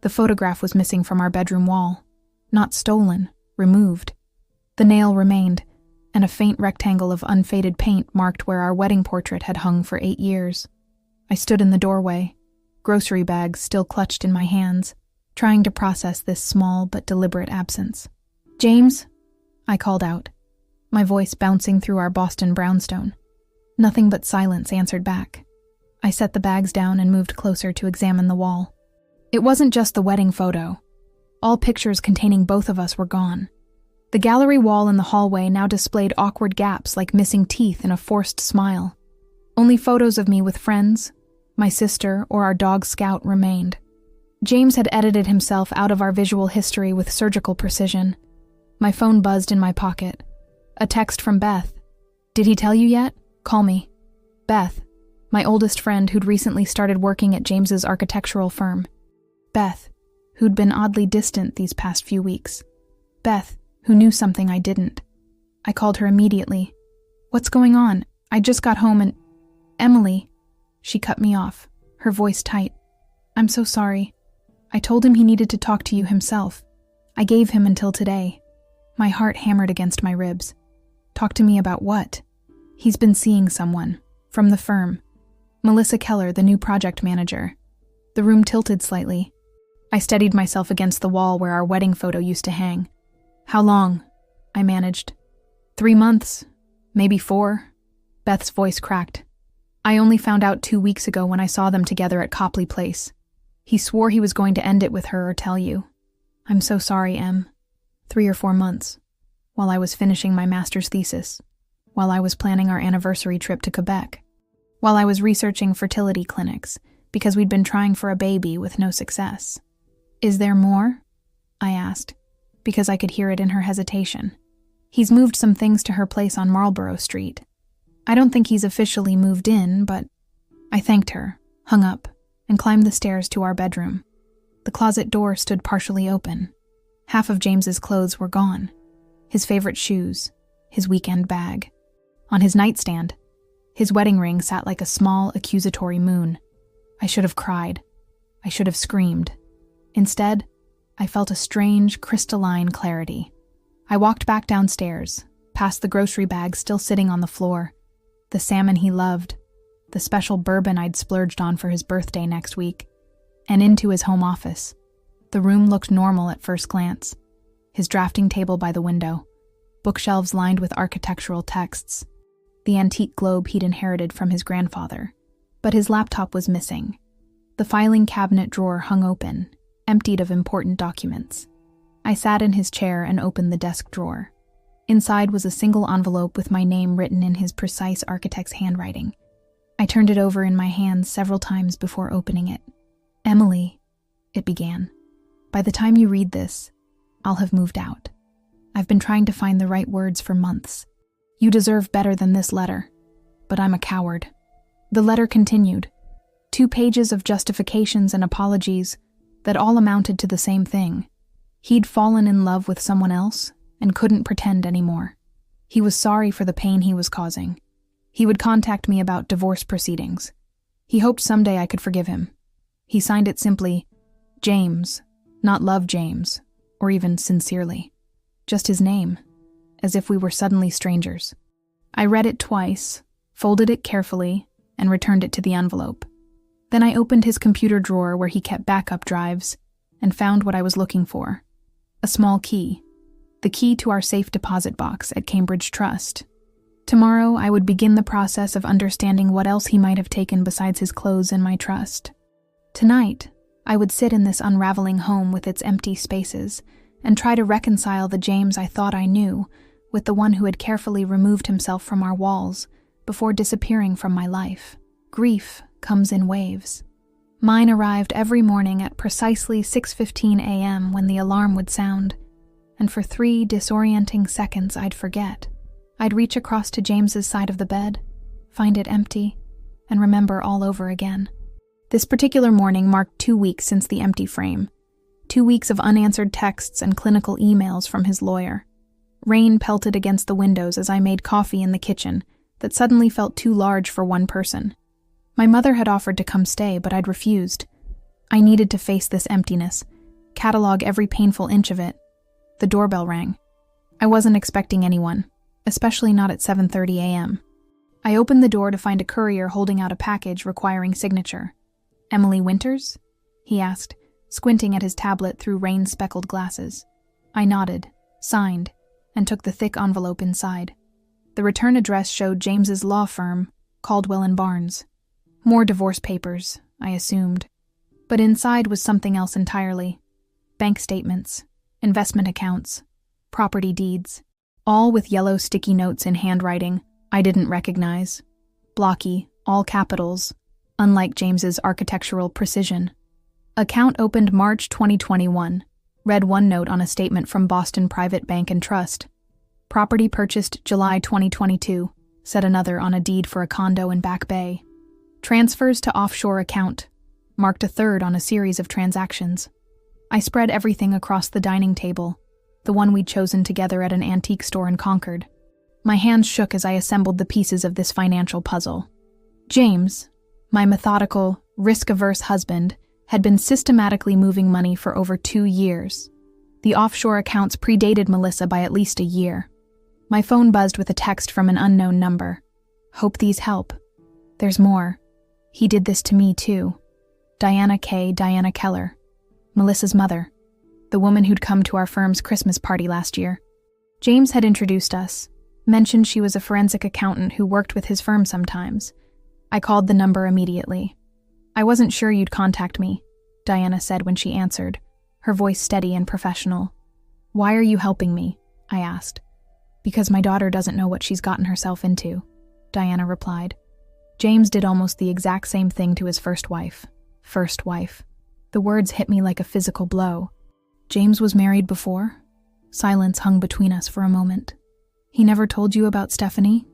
The photograph was missing from our bedroom wall. Not stolen, removed. The nail remained, and a faint rectangle of unfaded paint marked where our wedding portrait had hung for 8 years. I stood in the doorway, grocery bags still clutched in my hands, trying to process this small but deliberate absence. "James?" I called out, my voice bouncing through our Boston brownstone. Nothing but silence answered back. I set the bags down and moved closer to examine the wall. It wasn't just the wedding photo. All pictures containing both of us were gone. The gallery wall in the hallway now displayed awkward gaps like missing teeth in a forced smile. Only photos of me with friends, my sister, or our dog Scout remained. James had edited himself out of our visual history with surgical precision. My phone buzzed in my pocket. A text from Beth. "Did he tell you yet? Call me." Beth, my oldest friend who'd recently started working at James's architectural firm. Beth, who'd been oddly distant these past few weeks. Beth, who knew something I didn't. I called her immediately. "What's going on? I just got home and—" "Emily." She cut me off, her voice tight. "I'm so sorry. I told him he needed to talk to you himself. I gave him until today." My heart hammered against my ribs. "Talk to me about what?" "He's been seeing someone. From the firm. Melissa Keller, the new project manager." The room tilted slightly. I steadied myself against the wall where our wedding photo used to hang. "How long?" I managed. 3 months. Maybe 4. Beth's voice cracked. "I only found out 2 weeks ago when I saw them together at Copley Place. He swore he was going to end it with her or tell you. I'm so sorry, Em. 3 or 4 months. While I was finishing my master's thesis. While I was planning our anniversary trip to Quebec. While I was researching fertility clinics, because we'd been trying for a baby with no success." "Is there more?" I asked, because I could hear it in her hesitation. "He's moved some things to her place on Marlborough Street. I don't think he's officially moved in, but—" I thanked her, hung up, and climbed the stairs to our bedroom. The closet door stood partially open. Half of James's clothes were gone. His favorite shoes, his weekend bag. On his nightstand, his wedding ring sat like a small, accusatory moon. I should have cried. I should have screamed. Instead, I felt a strange, crystalline clarity. I walked back downstairs, past the grocery bag still sitting on the floor, the salmon he loved, the special bourbon I'd splurged on for his birthday next week, and into his home office. The room looked normal at first glance. His drafting table by the window, bookshelves lined with architectural texts, the antique globe he'd inherited from his grandfather. But his laptop was missing. The filing cabinet drawer hung open, emptied of important documents. I sat in his chair and opened the desk drawer. Inside was a single envelope with my name written in his precise architect's handwriting. I turned it over in my hands several times before opening it. "Emily," it began, "by the time you read this, I'll have moved out. I've been trying to find the right words for months. You deserve better than this letter, but I'm a coward." The letter continued. 2 pages of justifications and apologies that all amounted to the same thing. He'd fallen in love with someone else and couldn't pretend anymore. He was sorry for the pain he was causing. He would contact me about divorce proceedings. He hoped someday I could forgive him. He signed it simply, James, not Love James, or even Sincerely. Just his name, as if we were suddenly strangers. I read it twice, folded it carefully, and returned it to the envelope. Then I opened his computer drawer where he kept backup drives and found what I was looking for. A small key. The key to our safe deposit box at Cambridge Trust. Tomorrow I would begin the process of understanding what else he might have taken besides his clothes and my trust. Tonight, I would sit in this unraveling home with its empty spaces and try to reconcile the James I thought I knew with the one who had carefully removed himself from our walls before disappearing from my life. Grief comes in waves. Mine arrived every morning at precisely 6:15 a.m. when the alarm would sound, and for 3 disorienting seconds I'd forget. I'd reach across to James's side of the bed, find it empty, and remember all over again. This particular morning marked 2 weeks since the empty frame. 2 weeks of unanswered texts and clinical emails from his lawyer. Rain pelted against the windows as I made coffee in the kitchen that suddenly felt too large for one person. My mother had offered to come stay, but I'd refused. I needed to face this emptiness, catalog every painful inch of it. The doorbell rang. I wasn't expecting anyone, especially not at 7:30 a.m. I opened the door to find a courier holding out a package requiring signature. "Emily Winters?" he asked, squinting at his tablet through rain-speckled glasses. I nodded, signed, and took the thick envelope inside. The return address showed James's law firm, Caldwell and Barnes. More divorce papers, I assumed. But inside was something else entirely. Bank statements, investment accounts, property deeds, all with yellow sticky notes in handwriting I didn't recognize. Blocky, all capitals, unlike James's architectural precision. Account opened March 2021. Read one note on a statement from Boston Private Bank and Trust. Property purchased July 2022, said another on a deed for a condo in Back Bay. Transfers to offshore account, marked a third on a series of transactions. I spread everything across the dining table, the one we'd chosen together at an antique store in Concord. My hands shook as I assembled the pieces of this financial puzzle. James, my methodical, risk-averse husband, had been systematically moving money for over 2 years. The offshore accounts predated Melissa by at least a year. My phone buzzed with a text from an unknown number. "Hope these help. There's more. He did this to me, too." Diana Keller. Melissa's mother. The woman who'd come to our firm's Christmas party last year. James had introduced us, mentioned she was a forensic accountant who worked with his firm sometimes. I called the number immediately. "I wasn't sure you'd contact me," Diana said when she answered, her voice steady and professional. "Why are you helping me?" I asked. "Because my daughter doesn't know what she's gotten herself into," Diana replied. James did almost the exact same thing to his first wife. First wife. The words hit me like a physical blow. James was married before? Silence hung between us for a moment. "He never told you about Stephanie?"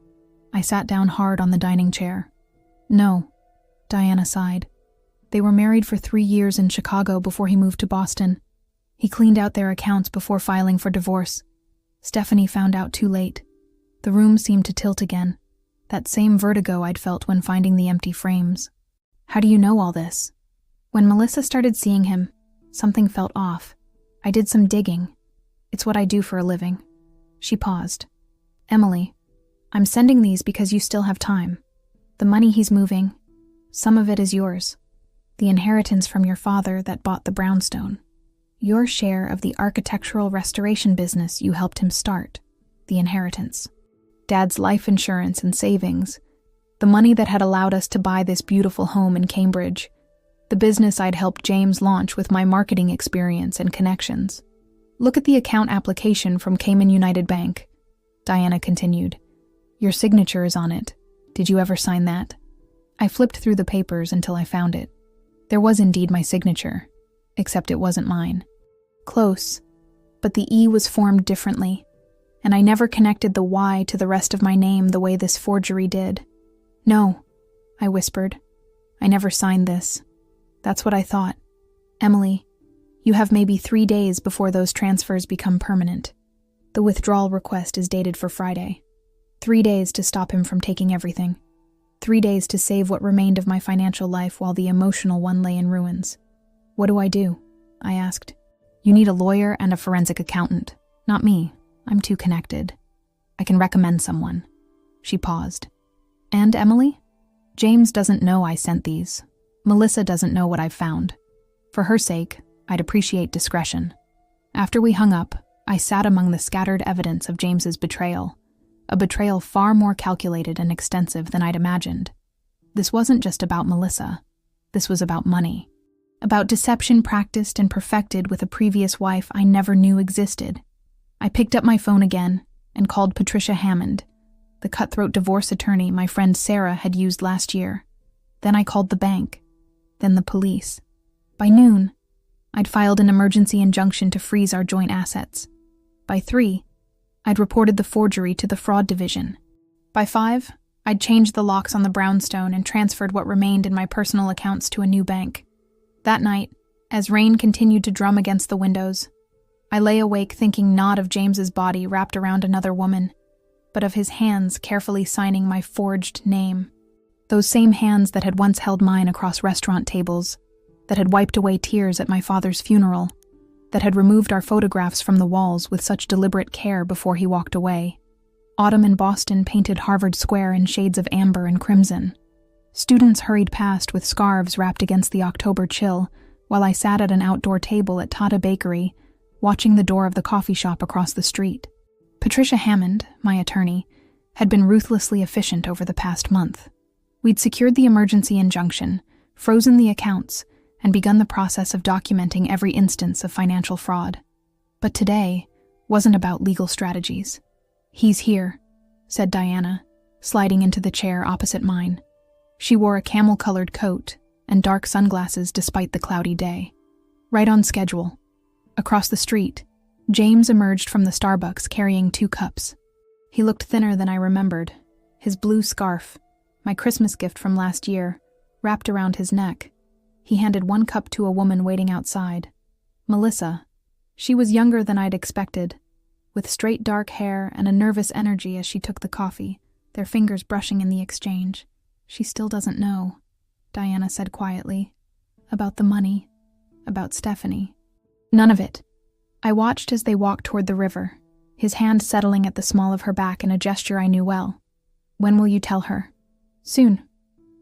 I sat down hard on the dining chair. "No," Diana sighed. "They were married for 3 years in Chicago before he moved to Boston. He cleaned out their accounts before filing for divorce. Stephanie found out too late. The room seemed to tilt again. That same vertigo I'd felt when finding the empty frames. "How do you know all this?" "When Melissa started seeing him, something felt off. I did some digging. It's what I do for a living." She paused. "Emily, I'm sending these because you still have time. The money he's moving, some of it is yours. The inheritance from your father that bought the brownstone. Your share of the architectural restoration business you helped him start. The inheritance. Dad's life insurance and savings. The money that had allowed us to buy this beautiful home in Cambridge. The business I'd helped James launch with my marketing experience and connections. Look at the account application from Cayman United Bank," Diana continued. "Your signature is on it. Did you ever sign that?" I flipped through the papers until I found it. There was indeed my signature, except it wasn't mine. Close, but the E was formed differently, and I never connected the Y to the rest of my name the way this forgery did. "No," I whispered. "I never signed this. That's what I thought. Emily, you have maybe 3 days before those transfers become permanent. The withdrawal request is dated for Friday. 3 days to stop him from taking everything. 3 days to save what remained of my financial life while the emotional one lay in ruins. What do I do?" I asked. "You need a lawyer and a forensic accountant. Not me. I'm too connected. I can recommend someone." She paused. "And Emily? James doesn't know I sent these. Melissa doesn't know what I've found. For her sake, I'd appreciate discretion." After we hung up, I sat among the scattered evidence of James's betrayal, a betrayal far more calculated and extensive than I'd imagined. This wasn't just about Melissa. This was about money. About deception practiced and perfected with a previous wife I never knew existed. I picked up my phone again and called Patricia Hammond, the cutthroat divorce attorney my friend Sarah had used last year. Then I called the bank, then the police. By noon, I'd filed an emergency injunction to freeze our joint assets. By 3, I'd reported the forgery to the fraud division. By 5, I'd changed the locks on the brownstone and transferred what remained in my personal accounts to a new bank. That night, as rain continued to drum against the windows, I lay awake thinking not of James's body wrapped around another woman, but of his hands carefully signing my forged name. Those same hands that had once held mine across restaurant tables, that had wiped away tears at my father's funeral, that had removed our photographs from the walls with such deliberate care before he walked away. Autumn in Boston painted Harvard Square in shades of amber and crimson. Students hurried past with scarves wrapped against the October chill, while I sat at an outdoor table at Tata Bakery, watching the door of the coffee shop across the street. Patricia Hammond, my attorney, had been ruthlessly efficient over the past month. We'd secured the emergency injunction, frozen the accounts, and begun the process of documenting every instance of financial fraud. But today wasn't about legal strategies. "He's here," said Diana, sliding into the chair opposite mine. She wore a camel-colored coat and dark sunglasses despite the cloudy day. Right on schedule. Across the street, James emerged from the Starbucks carrying 2 cups. He looked thinner than I remembered. His blue scarf, my Christmas gift from last year, wrapped around his neck. He handed 1 cup to a woman waiting outside. Melissa. She was younger than I'd expected, with straight dark hair and a nervous energy as she took the coffee, their fingers brushing in the exchange. "She still doesn't know," Diana said quietly. "About the money, about Stephanie." "None of it." I watched as they walked toward the river, his hand settling at the small of her back in a gesture I knew well. "When will you tell her?" "Soon."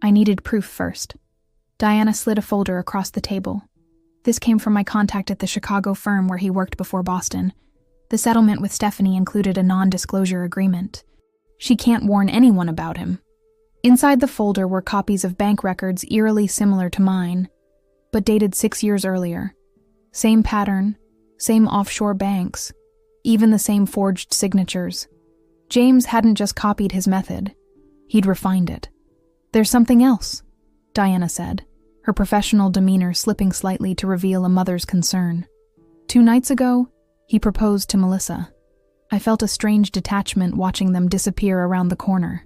I needed proof first. Diana slid a folder across the table. This came from my contact at the Chicago firm where he worked before Boston. The settlement with Stephanie included a non-disclosure agreement. She can't warn anyone about him. Inside the folder were copies of bank records eerily similar to mine, but dated 6 years earlier. Same pattern, same offshore banks, even the same forged signatures. James hadn't just copied his method. He'd refined it. "There's something else," Diana said, her professional demeanor slipping slightly to reveal a mother's concern. 2 nights ago, he proposed to Melissa. I felt a strange detachment watching them disappear around the corner.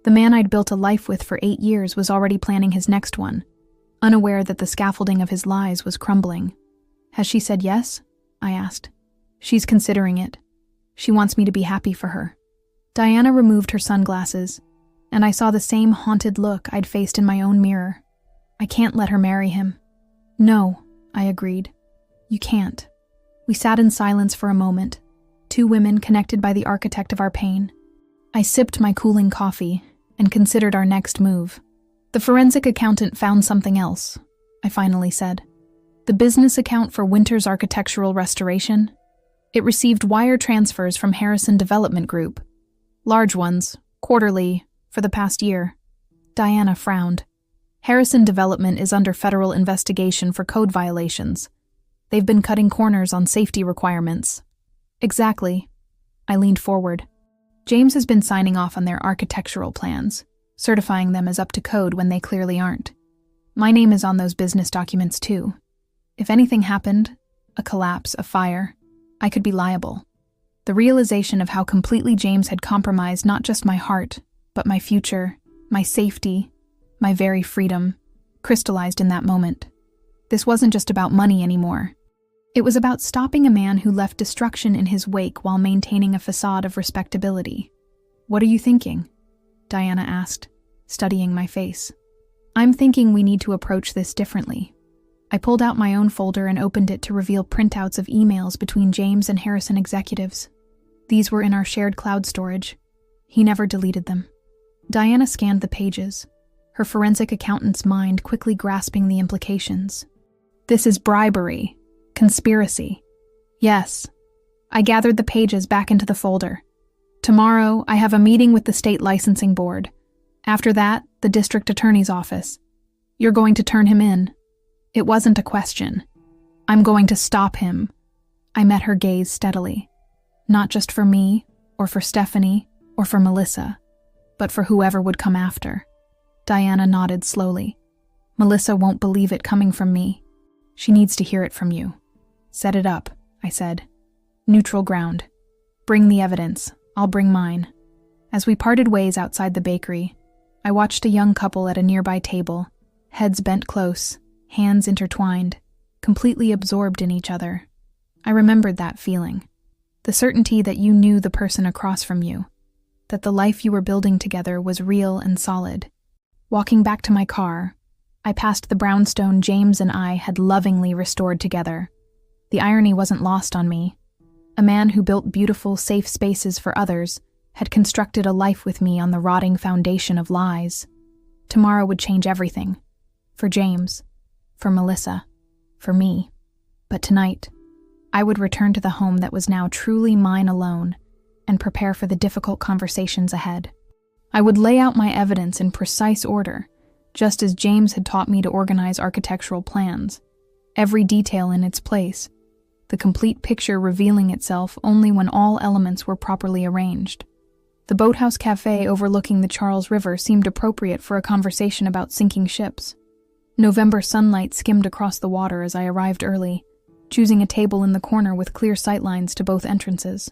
The man I'd built a life with for 8 years was already planning his next one, unaware that the scaffolding of his lies was crumbling. "Has she said yes?" I asked. "She's considering it. She wants me to be happy for her." Diana removed her sunglasses, and I saw the same haunted look I'd faced in my own mirror. "I can't let her marry him." "No," I agreed. "You can't." We sat in silence for a moment, 2 women connected by the architect of our pain. I sipped my cooling coffee and considered our next move. "The forensic accountant found something else," I finally said. "The business account for Winter's Architectural Restoration. It received wire transfers from Harrison Development Group. Large ones, quarterly, for the past year." Diana frowned. "Harrison Development is under federal investigation for code violations. They've been cutting corners on safety requirements." "Exactly." I leaned forward. "James has been signing off on their architectural plans, certifying them as up to code when they clearly aren't. My name is on those business documents too. If anything happened, a collapse, a fire, I could be liable." The realization of how completely James had compromised not just my heart, but my future, my safety, my very freedom, crystallized in that moment. This wasn't just about money anymore. It was about stopping a man who left destruction in his wake while maintaining a facade of respectability. "What are you thinking?" Diana asked, studying my face. "I'm thinking we need to approach this differently." I pulled out my own folder and opened it to reveal printouts of emails between James and Harrison executives. These were in our shared cloud storage. He never deleted them. Diana scanned the pages, her forensic accountant's mind quickly grasping the implications. "This is bribery. Conspiracy." "Yes." I gathered the pages back into the folder. "Tomorrow, I have a meeting with the state licensing board. After that, the district attorney's office. You're going to turn him in." It wasn't a question. "I'm going to stop him." I met her gaze steadily. "Not just for me, or for Stephanie, or for Melissa, but for whoever would come after." Diana nodded slowly. "Melissa won't believe it coming from me. She needs to hear it from you." "Set it up," I said. "Neutral ground. Bring the evidence. I'll bring mine." As we parted ways outside the bakery, I watched a young couple at a nearby table, heads bent close, hands intertwined, completely absorbed in each other. I remembered that feeling. The certainty that you knew the person across from you, that the life you were building together was real and solid. Walking back to my car, I passed the brownstone James and I had lovingly restored together. The irony wasn't lost on me. A man who built beautiful, safe spaces for others had constructed a life with me on the rotting foundation of lies. Tomorrow would change everything. For James, for Melissa, for me. But tonight, I would return to the home that was now truly mine alone and prepare for the difficult conversations ahead. I would lay out my evidence in precise order, just as James had taught me to organize architectural plans, every detail in its place, the complete picture revealing itself only when all elements were properly arranged. The boathouse cafe overlooking the Charles River seemed appropriate for a conversation about sinking ships. November sunlight skimmed across the water as I arrived early, choosing a table in the corner with clear sightlines to both entrances.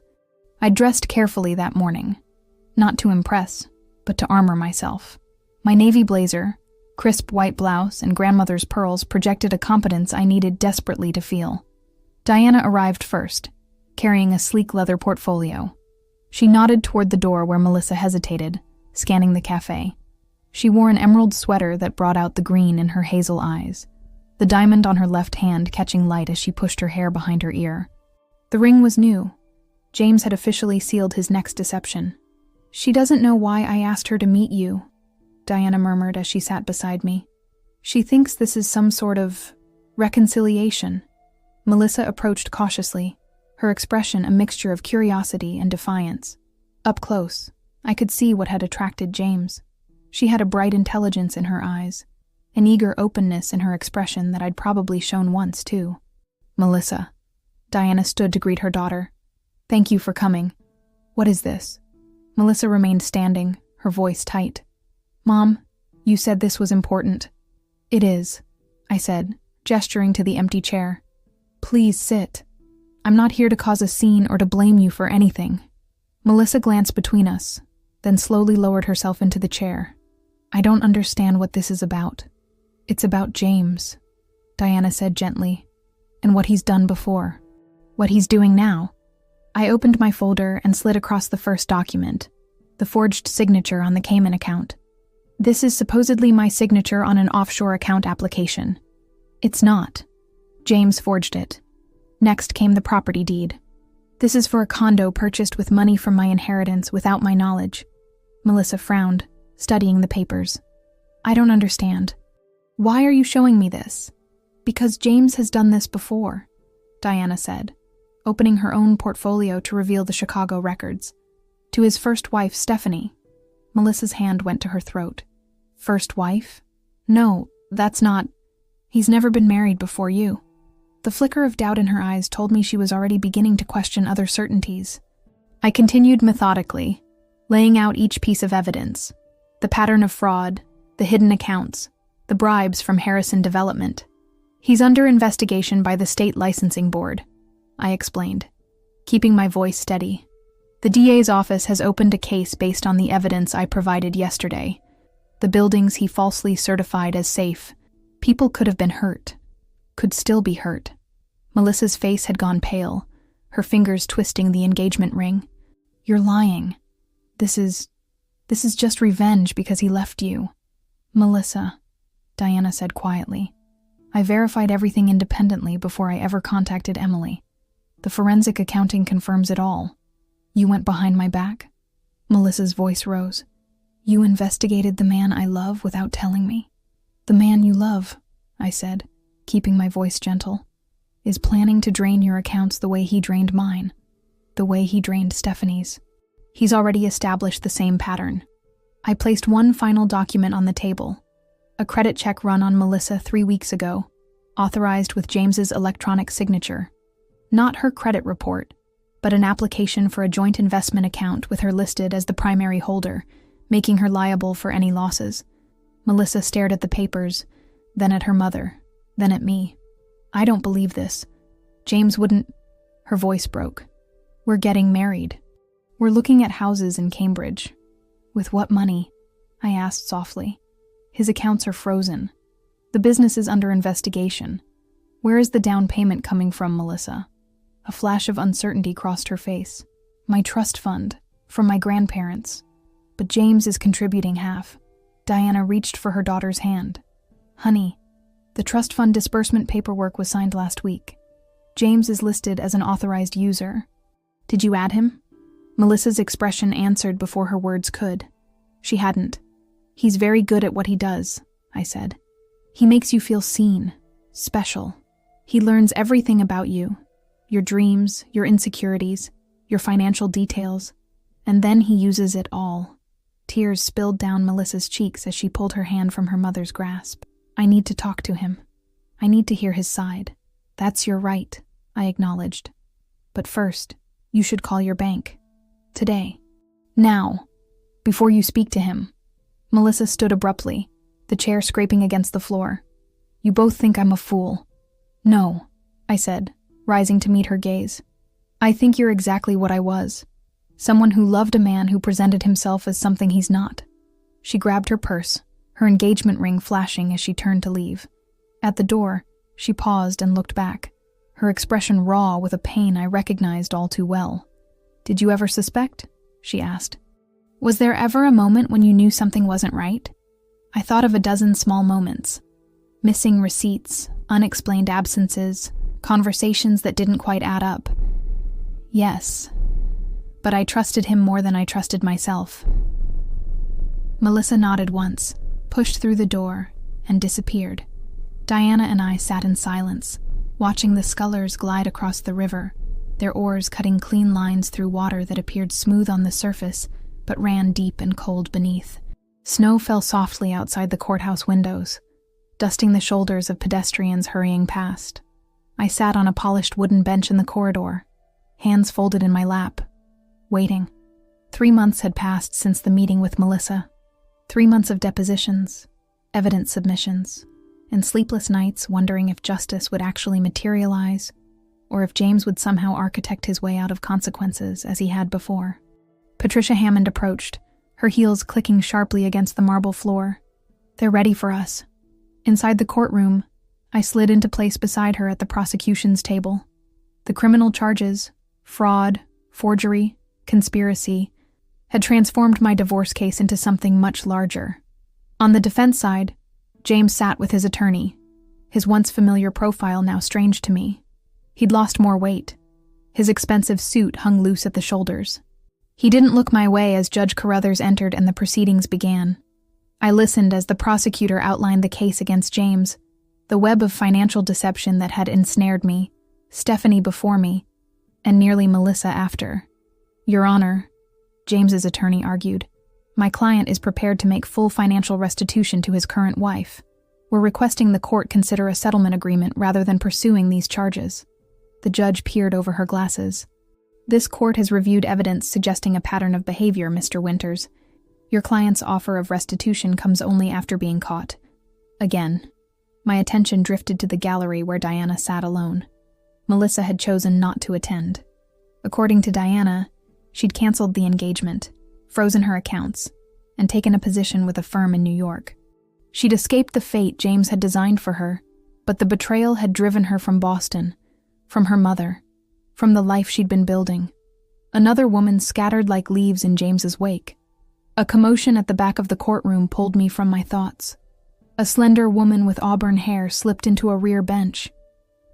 I dressed carefully that morning, not to impress, but to armor myself. My navy blazer, crisp white blouse, and grandmother's pearls projected a competence I needed desperately to feel. Diana arrived first, carrying a sleek leather portfolio. She nodded toward the door where Melissa hesitated, scanning the cafe. She wore an emerald sweater that brought out the green in her hazel eyes, the diamond on her left hand catching light as she pushed her hair behind her ear. The ring was new. James had officially sealed his next deception. "She doesn't know why I asked her to meet you," Diana murmured as she sat beside me. "She thinks this is some sort of reconciliation." Melissa approached cautiously, her expression a mixture of curiosity and defiance. Up close, I could see what had attracted James. She had a bright intelligence in her eyes, an eager openness in her expression that I'd probably shown once, too. "Melissa." Diana stood to greet her daughter. "Thank you for coming. What is this?" Melissa remained standing, her voice tight. "Mom, you said this was important." "It is," I said, gesturing to the empty chair. "Please sit. I'm not here to cause a scene or to blame you for anything." Melissa glanced between us, then slowly lowered herself into the chair. "I don't understand what this is about." "It's about James," Diana said gently, "and what he's done before. What he's doing now." I opened my folder and slid across the first document, the forged signature on the Cayman account. "This is supposedly my signature on an offshore account application." "It's not. James forged it." Next came the property deed. "This is for a condo purchased with money from my inheritance without my knowledge." Melissa frowned, studying the papers. "I don't understand. Why are you showing me this?" "Because James has done this before," Diana said, opening her own portfolio to reveal the Chicago records. "To his first wife, Stephanie." Melissa's hand went to her throat. "First wife? No, that's not. He's never been married before you." The flicker of doubt in her eyes told me she was already beginning to question other certainties. I continued methodically, laying out each piece of evidence: the pattern of fraud, the hidden accounts, the bribes from Harrison Development. "He's under investigation by the state licensing board," I explained, keeping my voice steady. "The DA's office has opened a case based on the evidence I provided yesterday. The buildings he falsely certified as safe. People could have been hurt, could still be hurt." Melissa's face had gone pale, her fingers twisting the engagement ring. "You're lying. This is just revenge because he left you." "Melissa," Diana said quietly, "I verified everything independently before I ever contacted Emily. The forensic accounting confirms it all. You went behind my back?" Melissa's voice rose. "You investigated the man I love without telling me?" "The man you love," I said, keeping my voice gentle, "is planning to drain your accounts the way he drained mine, the way he drained Stephanie's. He's already established the same pattern." I placed one final document on the table, a credit check run on Melissa 3 weeks ago, authorized with James's electronic signature. Not her credit report, but an application for a joint investment account with her listed as the primary holder, making her liable for any losses. Melissa stared at the papers, then at her mother, then at me. "I don't believe this. James wouldn't..." Her voice broke. "We're getting married. We're looking at houses in Cambridge." "With what money?" I asked softly. "His accounts are frozen. The business is under investigation. Where is the down payment coming from, Melissa?" A flash of uncertainty crossed her face. "My trust fund, from my grandparents. But James is contributing half." Diana reached for her daughter's hand. "Honey, the trust fund disbursement paperwork was signed last week. James is listed as an authorized user. Did you add him? Melissa's expression answered before her words could. She hadn't. He's very good at what he does, I said. He makes you feel seen, special. He learns everything about you, your dreams, your insecurities, your financial details, and then he uses it all. Tears spilled down Melissa's cheeks as she pulled her hand from her mother's grasp. I need to talk to him. I need to hear his side. That's your right, I acknowledged. But first, you should call your bank. Today. Now. Before you speak to him. Melissa stood abruptly, the chair scraping against the floor. You both think I'm a fool. No, I said, rising to meet her gaze. I think you're exactly what I was. Someone who loved a man who presented himself as something he's not. She grabbed her purse, her engagement ring flashing as she turned to leave. At the door, she paused and looked back, her expression raw with a pain I recognized all too well. Did you ever suspect? She asked. Was there ever a moment when you knew something wasn't right? I thought of a dozen small moments. Missing receipts, unexplained absences, conversations that didn't quite add up. Yes, but I trusted him more than I trusted myself. Melissa nodded once, pushed through the door, and disappeared. Diana and I sat in silence, watching the scullers glide across the river, their oars cutting clean lines through water that appeared smooth on the surface, but ran deep and cold beneath. Snow fell softly outside the courthouse windows, dusting the shoulders of pedestrians hurrying past. I sat on a polished wooden bench in the corridor, hands folded in my lap, waiting. 3 months had passed since the meeting with Melissa. 3 months of depositions, evidence submissions, and sleepless nights wondering if justice would actually materialize, or if James would somehow architect his way out of consequences as he had before. Patricia Hammond approached, her heels clicking sharply against the marble floor. They're ready for us. Inside the courtroom, I slid into place beside her at the prosecution's table. The criminal charges, fraud, forgery, conspiracy, had transformed my divorce case into something much larger. On the defense side, James sat with his attorney, his once familiar profile now strange to me. He'd lost more weight. His expensive suit hung loose at the shoulders. He didn't look my way as Judge Carruthers entered and the proceedings began. I listened as the prosecutor outlined the case against James, the web of financial deception that had ensnared me, Stephanie before me, and nearly Melissa after. Your Honor, James's attorney argued, my client is prepared to make full financial restitution to his current wife. We're requesting the court consider a settlement agreement rather than pursuing these charges. The judge peered over her glasses. This court has reviewed evidence suggesting a pattern of behavior, Mr. Winters. Your client's offer of restitution comes only after being caught. Again, my attention drifted to the gallery where Diana sat alone. Melissa had chosen not to attend. According to Diana, she'd canceled the engagement, frozen her accounts, and taken a position with a firm in New York. She'd escaped the fate James had designed for her, but the betrayal had driven her from Boston, from her mother, from the life she'd been building. Another woman scattered like leaves in James's wake. A commotion at the back of the courtroom pulled me from my thoughts. A slender woman with auburn hair slipped into a rear bench.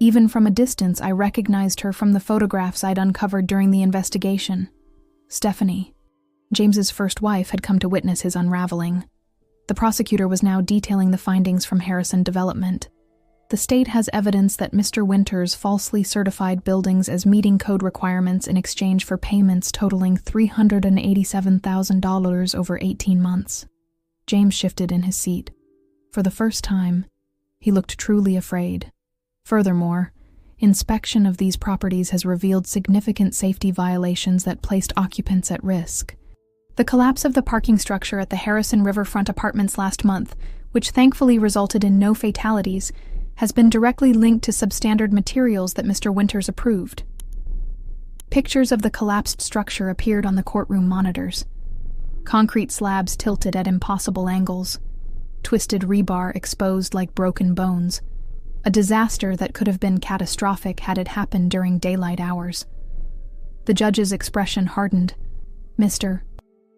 Even from a distance, I recognized her from the photographs I'd uncovered during the investigation. Stephanie, James's first wife, had come to witness his unraveling. The prosecutor was now detailing the findings from Harrison Development. The state has evidence that Mr. Winters falsely certified buildings as meeting code requirements in exchange for payments totaling $387,000 over 18 months. James shifted in his seat. For the first time, he looked truly afraid. Furthermore, inspection of these properties has revealed significant safety violations that placed occupants at risk. The collapse of the parking structure at the Harrison Riverfront Apartments last month, which thankfully resulted in no fatalities, has been directly linked to substandard materials that Mr. Winters approved. Pictures of the collapsed structure appeared on the courtroom monitors. Concrete slabs tilted at impossible angles, twisted rebar exposed like broken bones, a disaster that could have been catastrophic had it happened during daylight hours. The judge's expression hardened. Mr.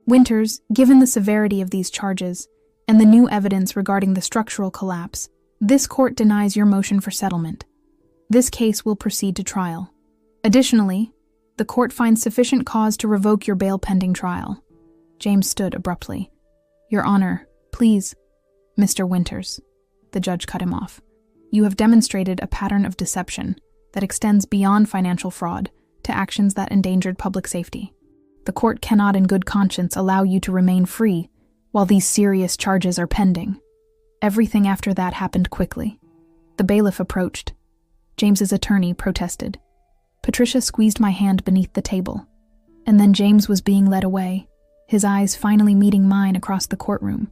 Winters, given the severity of these charges and the new evidence regarding the structural collapse, this court denies your motion for settlement. This case will proceed to trial. Additionally, the court finds sufficient cause to revoke your bail pending trial." James stood abruptly. "Your Honor, please." "Mr. Winters," the judge cut him off. "You have demonstrated a pattern of deception that extends beyond financial fraud to actions that endangered public safety. The court cannot in good conscience allow you to remain free while these serious charges are pending." Everything after that happened quickly. The bailiff approached. James's attorney protested. Patricia squeezed my hand beneath the table. And then James was being led away, his eyes finally meeting mine across the courtroom.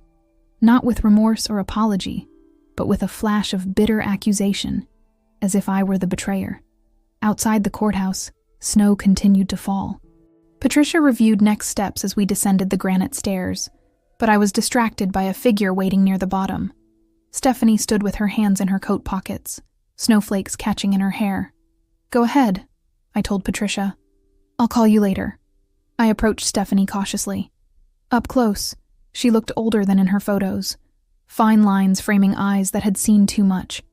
Not with remorse or apology, but with a flash of bitter accusation, as if I were the betrayer. Outside the courthouse, snow continued to fall. Patricia reviewed next steps as we descended the granite stairs, but I was distracted by a figure waiting near the bottom. Stephanie stood with her hands in her coat pockets, snowflakes catching in her hair. "Go ahead," I told Patricia. "I'll call you later." I approached Stephanie cautiously. Up close, she looked older than in her photos, fine lines framing eyes that had seen too much.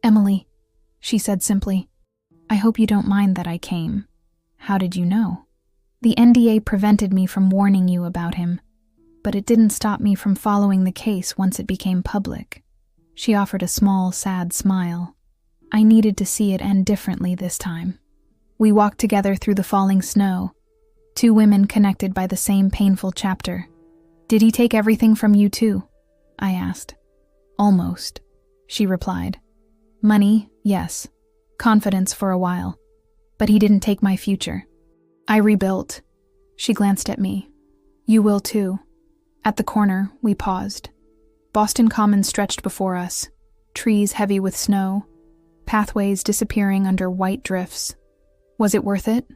"Emily," she said simply, "I hope you don't mind that I came. How did you know?" "The NDA prevented me from warning you about him, but it didn't stop me from following the case once it became public." She offered a small, sad smile. "I needed to see it end differently this time." We walked together through the falling snow, two women connected by the same painful chapter. "Did he take everything from you too?" I asked. "Almost," she replied. "Money, yes. Confidence for a while. But he didn't take my future. I rebuilt." She glanced at me. "You will too." At the corner, we paused. Boston Common stretched before us, trees heavy with snow, pathways disappearing under white drifts. "Was it worth it?"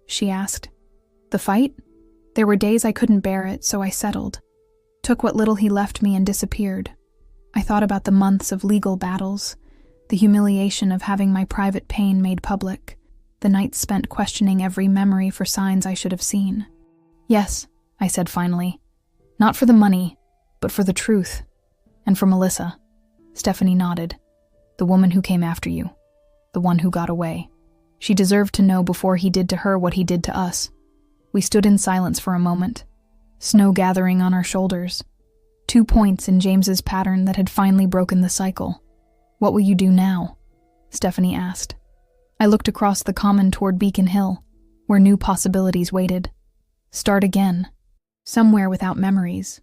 she asked. "The fight? There were days I couldn't bear it, so I settled. Took what little he left me and disappeared. I thought about the months of legal battles, the humiliation of having my private pain made public, the nights spent questioning every memory for signs I should have seen. "Yes," I said finally. "Not for the money, but for the truth. And for Melissa." Stephanie nodded. "The woman who came after you. The one who got away. She deserved to know before he did to her what he did to us." We stood in silence for a moment, snow gathering on our shoulders. 2 points in James's pattern that had finally broken the cycle. "What will you do now?" Stephanie asked. I looked across the common toward Beacon Hill, where new possibilities waited. "Start again. Somewhere without memories."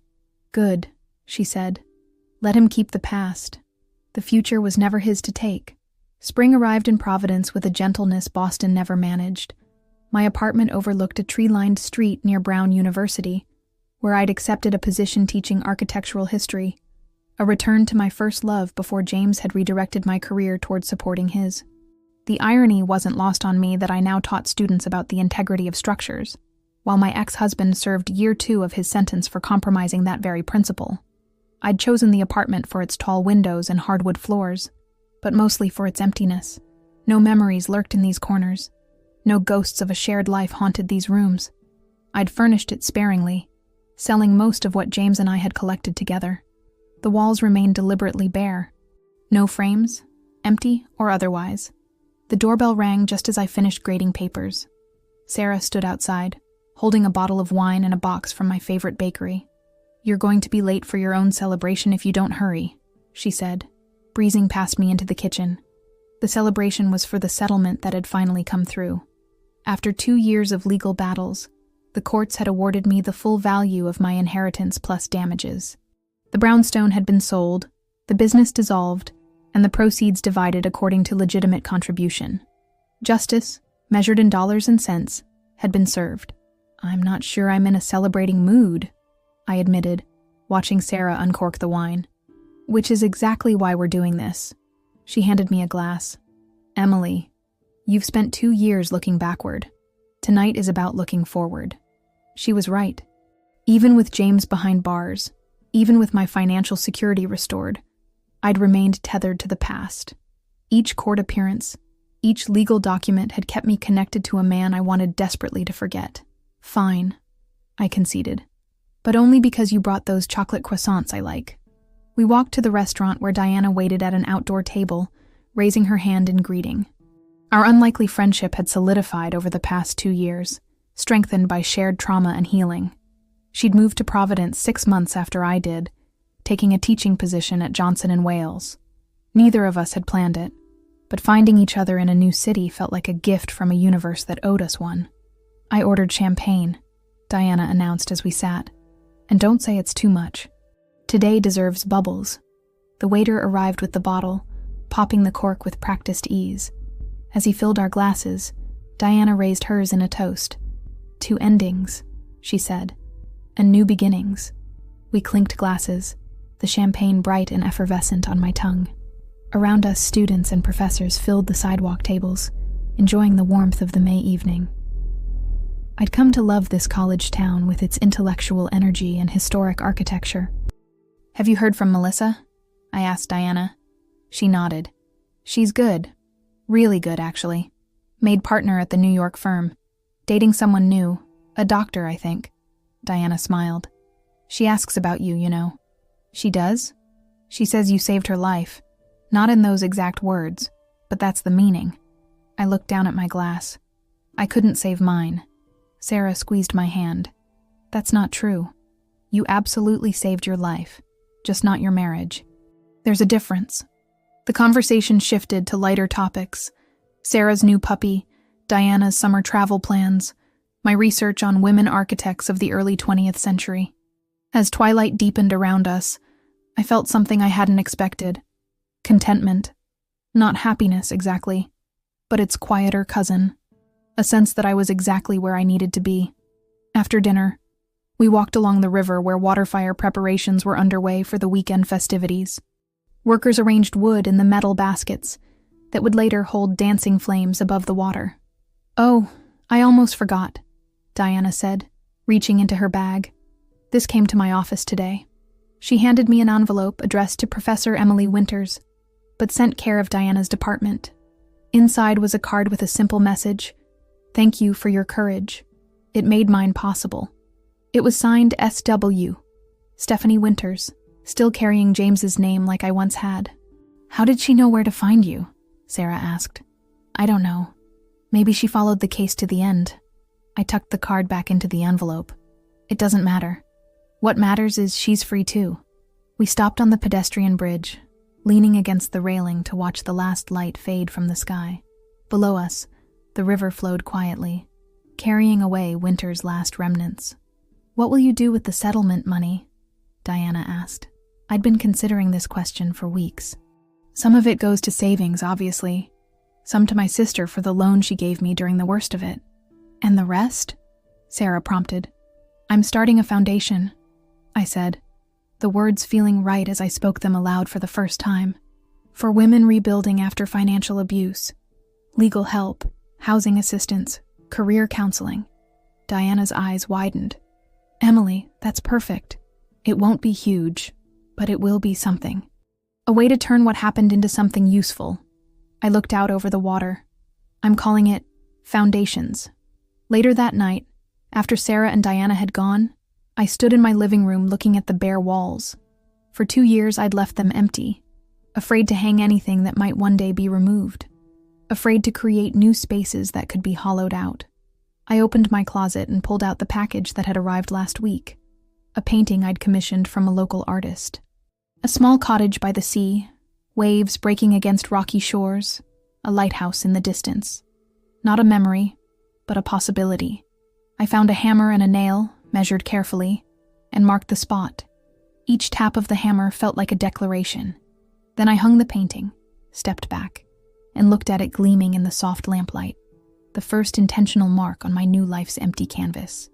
"Good," she said. "Let him keep the past. The future was never his to take." Spring arrived in Providence with a gentleness Boston never managed. My apartment overlooked a tree-lined street near Brown University, where I'd accepted a position teaching architectural history, a return to my first love before James had redirected my career toward supporting his. The irony wasn't lost on me that I now taught students about the integrity of structures, while my ex-husband served year 2 of his sentence for compromising that very principle. I'd chosen the apartment for its tall windows and hardwood floors, but mostly for its emptiness. No memories lurked in these corners. No ghosts of a shared life haunted these rooms. I'd furnished it sparingly, selling most of what James and I had collected together. The walls remained deliberately bare. No frames, empty or otherwise. The doorbell rang just as I finished grading papers. Sarah stood outside, holding a bottle of wine and a box from my favorite bakery. "You're going to be late for your own celebration if you don't hurry," she said, breezing past me into the kitchen. The celebration was for the settlement that had finally come through. After 2 years of legal battles, the courts had awarded me the full value of my inheritance plus damages. The brownstone had been sold, the business dissolved, and the proceeds divided according to legitimate contribution. Justice, measured in dollars and cents, had been served. "I'm not sure I'm in a celebrating mood," I admitted, watching Sarah uncork the wine. "Which is exactly why we're doing this." She handed me a glass. "Emily, you've spent 2 years looking backward. Tonight is about looking forward." She was right. Even with James behind bars, even with my financial security restored, I'd remained tethered to the past. Each court appearance, each legal document had kept me connected to a man I wanted desperately to forget. "Fine," I conceded. "But only because you brought those chocolate croissants I like." We walked to the restaurant where Diana waited at an outdoor table, raising her hand in greeting. Our unlikely friendship had solidified over the past 2 years, strengthened by shared trauma and healing. She'd moved to Providence 6 months after I did, taking a teaching position at Johnson & Wales. Neither of us had planned it, but finding each other in a new city felt like a gift from a universe that owed us one. I ordered champagne, Diana announced as we sat. And don't say it's too much. Today deserves bubbles. The waiter arrived with the bottle, popping the cork with practiced ease. As he filled our glasses, Diana raised hers in a toast. 2 endings, she said, and new beginnings. We clinked glasses, the champagne bright and effervescent on my tongue. Around us, students and professors filled the sidewalk tables, enjoying the warmth of the May evening. I'd come to love this college town with its intellectual energy and historic architecture. "Have you heard from Melissa?" I asked Diana. She nodded. "She's good. Really good, actually. Made partner at the New York firm. Dating someone new. A doctor, I think." Diana smiled. "She asks about you, you know." "She does?" "She says you saved her life. Not in those exact words, but that's the meaning." I looked down at my glass. "I couldn't save mine." Sarah squeezed my hand. "That's not true. You absolutely saved your life, just not your marriage. There's a difference." The conversation shifted to lighter topics. Sarah's new puppy, Diana's summer travel plans, my research on women architects of the early 20th century. As twilight deepened around us, I felt something I hadn't expected. Contentment. Not happiness, exactly, but its quieter cousin. A sense that I was exactly where I needed to be. After dinner, we walked along the river where water fire preparations were underway for the weekend festivities. Workers arranged wood in the metal baskets that would later hold dancing flames above the water. "Oh, I almost forgot," Diana said, reaching into her bag. "This came to my office today." She handed me an envelope addressed to Professor Emily Winters, but sent care of Diana's department. Inside was a card with a simple message: "Thank you for your courage. It made mine possible." It was signed S.W., Stephanie Winters, still carrying James's name like I once had. "How did she know where to find you?" Sarah asked. "I don't know. Maybe she followed the case to the end." I tucked the card back into the envelope. "It doesn't matter. What matters is she's free too." We stopped on the pedestrian bridge, leaning against the railing to watch the last light fade from the sky. Below us, the river flowed quietly, carrying away winter's last remnants. "What will you do with the settlement money?" Diana asked. I'd been considering this question for weeks. "Some of it goes to savings, obviously. Some to my sister for the loan she gave me during the worst of it. And the rest?" Sarah prompted. "I'm starting a foundation," I said, the words feeling right as I spoke them aloud for the first time. "For women rebuilding after financial abuse. Legal help, housing assistance, career counseling." Diana's eyes widened. "Emily, that's perfect. It won't be huge, but it will be something. A way to turn what happened into something useful." I looked out over the water. "I'm calling it Foundations." Later that night, after Sarah and Diana had gone, I stood in my living room looking at the bare walls. For 2 years I'd left them empty, afraid to hang anything that might one day be removed, afraid to create new spaces that could be hollowed out. I opened my closet and pulled out the package that had arrived last week, a painting I'd commissioned from a local artist. A small cottage by the sea, waves breaking against rocky shores, a lighthouse in the distance. Not a memory, but a possibility. I found a hammer and a nail, measured carefully, and marked the spot. Each tap of the hammer felt like a declaration. Then I hung the painting, stepped back, and looked at it gleaming in the soft lamplight, the first intentional mark on my new life's empty canvas.